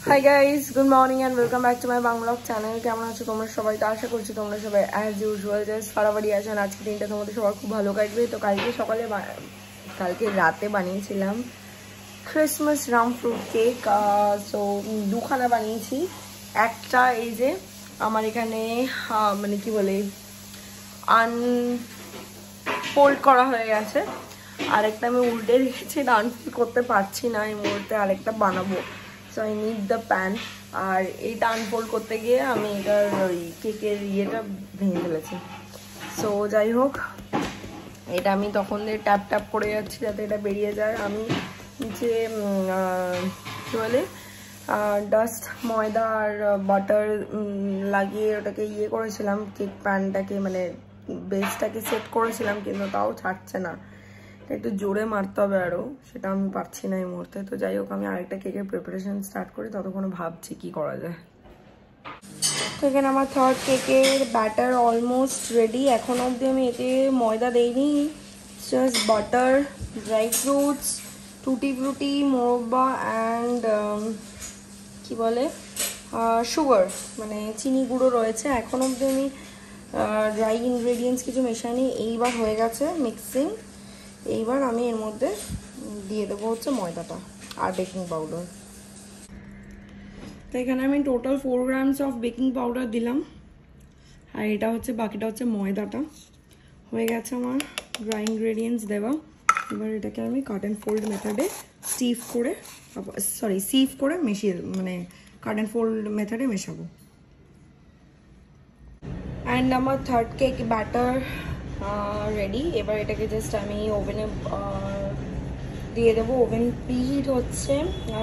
Hi guys, good morning and welcome back to my Bangla channel. কেমন আছো তোমরা সবাই? তো আশা করছি তোমরা সবাই অ্যাজ ইউজুয়াল জাস্ট ফারাবাড়ি আছেন। আজকে দিনটা তোমাদের সবার খুব ভালো কাটবে। তো কালকে রাতে বানিয়েছিলাম Christmas Ram fruit cake. So দুখানা বানিয়েছি। একটা এই যে আমার এখানে মানে কি বলে আনফোল্ড করা হয়ে গেছে, আরেকটা আমি উল্টে রেখেছি, আনফোল্ড করতে পারছি না এই মুহূর্তে, আরেকটা বানাবো। So I need the pan. আর এইটা আনফোল্ড করতে গিয়ে আমি এটার ওই কেকের ইয়েটা ভেঙে ফেলেছি। সো যাই হোক, এটা আমি তখন দিয়ে ট্যাপ ট্যাপ করে যাচ্ছি যাতে এটা বেরিয়ে যায়। আমি নিচে কী বলে ডাস্ট ময়দা আর বাটার লাগিয়ে ওটাকে ইয়ে করেছিলাম, কেক প্যানটাকে মানে বেসটাকে সেট করেছিলাম, কিন্তু তাও ছাড়ছে না। একটু জোরে মারতে হবে আরও, সেটা আমি পারছি না এই মুহূর্তে। তো যাই হোক, আমি আরেকটা কেকের প্রিপারেশন স্টার্ট করি, ততক্ষণে ভাবছি কি করা যায়। তো এখানে আমার থার্ড কেকের ব্যাটার অলমোস্ট রেডি। এখন অবধি আমি এতে ময়দা দেইনি, জাস্ট বাটার, ড্রাই ফ্রুটস, টুটি ফ্রুটি, মোরব্বা অ্যান্ড কি বলে সুগার মানে চিনি গুঁড়ো রয়েছে। এখন অবধি আমি ড্রাই ইনগ্রেডিয়েন্টস কিছু মেশাইনি। এইবার হয়ে গেছে মিক্সিং। এইবার আমি এর মধ্যে দিয়ে দেবো হচ্ছে ময়দাটা আর বেকিং পাউডার। তো এখানে আমি total 4 grams of baking powder দিলাম, আর এটা হচ্ছে বাকিটা হচ্ছে ময়দাটা। হয়ে গেছে আমার ড্রাই ইনগ্রেডিয়েন্টস দেওয়া। এবার এটাকে আমি কাট অ্যান্ড ফোল্ড মেথডে সিভ করে মিশিয়ে মানে কাট অ্যান্ড ফোল্ড মেথডে মেশাবো। অ্যান্ড আমার থার্ড কেক ব্যাটার রেডি। এবার এটাকে জাস্ট আমি ওভেনে দিয়ে দেবো। ওভেন প্রিহিট হচ্ছে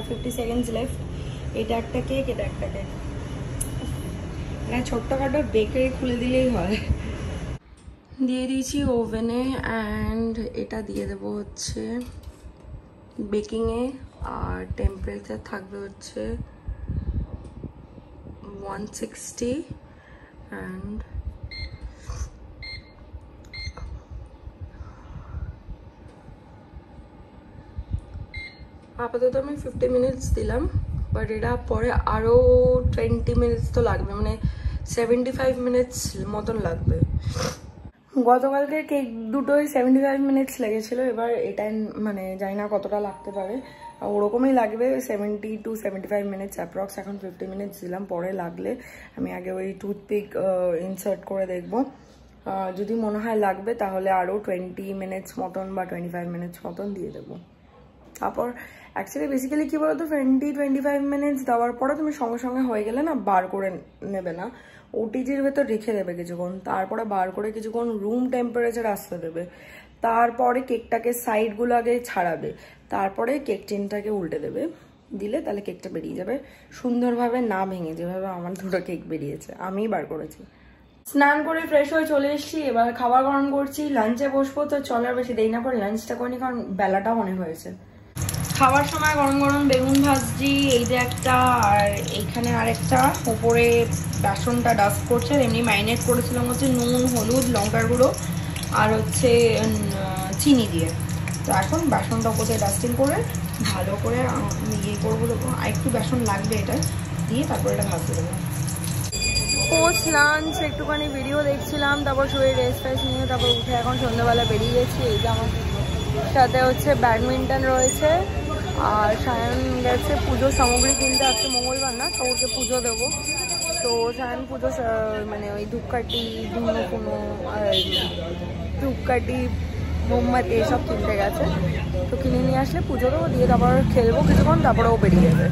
50 সেকেন্ডস লেফট। এটা একটা কেক, এটা একটা কেক। মানে ছোট্টখাটো বেকারি খুলে দিলেই হয়। দিয়ে দিয়েছি ওভেনে, অ্যান্ড এটা দিয়ে দেবো হচ্ছে বেকিংয়ে। আর টেম্পারেচার থাকবে হচ্ছে 160। অ্যান্ড আপাতত আমি 50 মিনিটস দিলাম, বাট এটা পরে আরও 20 মিনিটস তো লাগবে, মানে 75 মিনিটস মতন লাগবে। গতকালকে কেক দুটোই 75 মিনিটস লেগেছিলো। এবার এটা মানে জানি না কতটা লাগতে পারে, ওরকমই লাগবে 70 to 75 মিনিটস অ্যাপ্রক্স। এখন 50 মিনিটস দিলাম, পরে লাগলে আমি আগে ওই টুথপিক ইনসার্ট করে দেখব। যদি মনে হয় লাগবে তাহলে আরও 20 মিনিটস মতন বা 25 মিনিটস মতন দিয়ে দেবো। তারপর অ্যাকচুয়ালি বেসিক্যালি কী বলতো, 20-25 মিনিটস দেওয়ার পরে তুমি সঙ্গে সঙ্গে হয়ে গেলে না বার করে নেবে না, ওটিজির ভেতর রেখে দেবে কিছুক্ষণ, তারপরে বার করে কিছুক্ষণ রুম টেম্পারেচার আসতে দেবে। তারপরে কেকটাকে সাইডগুলো আগে ছাড়াবে, তারপরে কেক টিনটাকে উল্টে দেবে, দিলে তাহলে কেকটা বেরিয়ে যাবে সুন্দরভাবে, না ভেঙে, যেভাবে আমার দুটো কেক বেরিয়েছে। আমিই বার করেছি। স্নান করে ফ্রেশ হয়ে চলে এসেছি, এবার খাবার গরম করছি, লাঞ্চে বসবো। তো চলো আর বেশি দেরি না করে লাঞ্চটা করিনি, কারণ বেলাটাও মনে হয়েছে। খাবার সময় গরম গরম বেগুন ভাজি, এই যে একটা, আর এইখানে আরেকটা। ওপরে বেসনটা ডাস্ট করছে, এমনি ম্যারিনেট করেছিলাম হচ্ছে নুন, হলুদ, লঙ্কার গুঁড়ো আর হচ্ছে চিনি দিয়ে। তো এখন বেসনটা ওপরে ডাস্টিং করে ভালো করে ইয়ে করবো, আর একটু বেসন লাগবে এটা দিয়ে, তারপরে এটা ভাজতে দেবো। পোস্ট লাঞ্চ একটুখানি ভিডিও দেখছিলাম, তারপর শুয়ে রেস্ট ফ্রেস্ট নিয়ে তারপর উঠে এখন সন্ধ্যাবেলা বেরিয়ে গেছি। এই যে আমার সাথে হচ্ছে ব্যাডমিন্টন রয়েছে, আর সায়ন গেছে পুজোর সামগ্রী কিনতে। আজকে মঙ্গলবার না, ঠাকুরকে পুজো দেবো। তো সায়ন পুজো মানে ওই ধূপকাঠি, ধুনো আর ধূপকাঠি, মোমবাতি এসব কিনতে গেছে। তো কিনে নিয়ে আসলে পুজো দেবো, দিয়ে তারপর খেলবো কিছুক্ষণ, তারপরেও বেরিয়ে যাবে।